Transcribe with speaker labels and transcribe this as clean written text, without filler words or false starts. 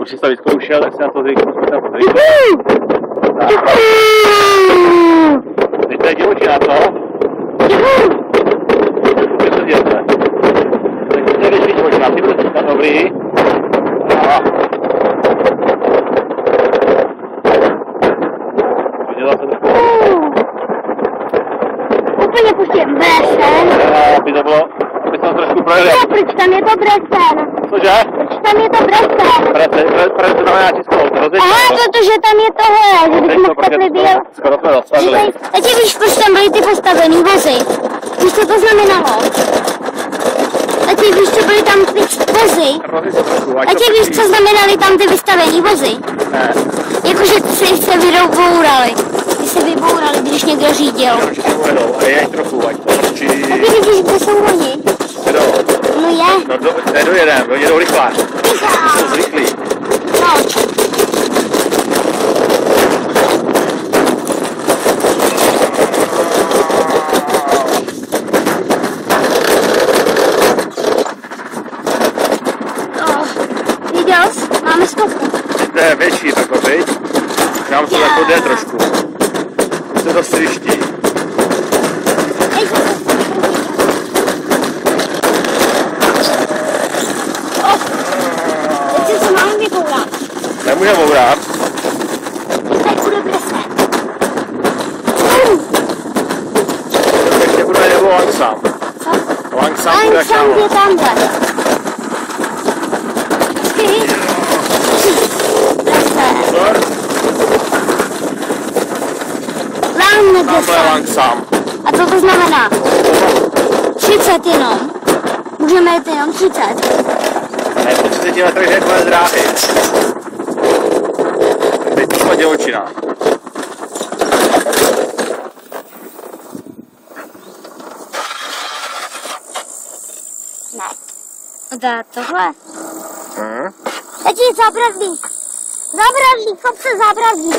Speaker 1: Už jsi to vyzkoušel, tak si na to zvyknu. Teď to je divočina, co? Co to děláte? Tak to je větší divočina, ty budeš tam dobrý. Udělal jsem trošku.
Speaker 2: Úplně pustím bresen.
Speaker 1: Aby to bylo, aby jsem trošku projel.
Speaker 2: No, proč tam je to bresen?
Speaker 1: Cože?
Speaker 2: Proč tam je to bresen?
Speaker 1: Bresen znamená čistou, to rozvětší.
Speaker 2: Aha, protože tam je tohle, že bych mohl takhle byl.
Speaker 1: Skoro jsme dostavili.
Speaker 2: Teď víš, proč tam byly ty postavený vozy? Víš, co to znamenalo? Teď víš, co byly tam ty vozy? Teď víš, co znamenaly tam ty vystavený vozy?
Speaker 1: Ne.
Speaker 2: Jakože se vybourali. Ty se vybourali, když někdo řídil.
Speaker 1: Ale je trochu, ať to mlčí.
Speaker 2: Taky vidíš, kde jsou oni?
Speaker 1: Kdo?
Speaker 2: No je.
Speaker 1: No nedojedem, oni jedou rychle. Jsou zvyklí.
Speaker 2: Proč? Máme stovku.
Speaker 1: To je větší takový, viď? Nám to jako jde trošku. Se to střiští.
Speaker 2: Teď se máme vybourat.
Speaker 1: Nemůže bourat.
Speaker 2: Teď bude bresen.
Speaker 1: Ještě bude nebo Langsam.
Speaker 2: Co?
Speaker 1: Langsam bude jak
Speaker 2: Langsam je tamhle.
Speaker 1: Tamhle Langsam.
Speaker 2: A co to znamená? 30 jenom. Můžeme jít jenom 30.
Speaker 1: Ne, po 30 metrech je konec dráhy. Teď to je divočina.
Speaker 2: Ne. Dá tohle. Teď je zábradlík. Zábradlík, chop se zábradlík.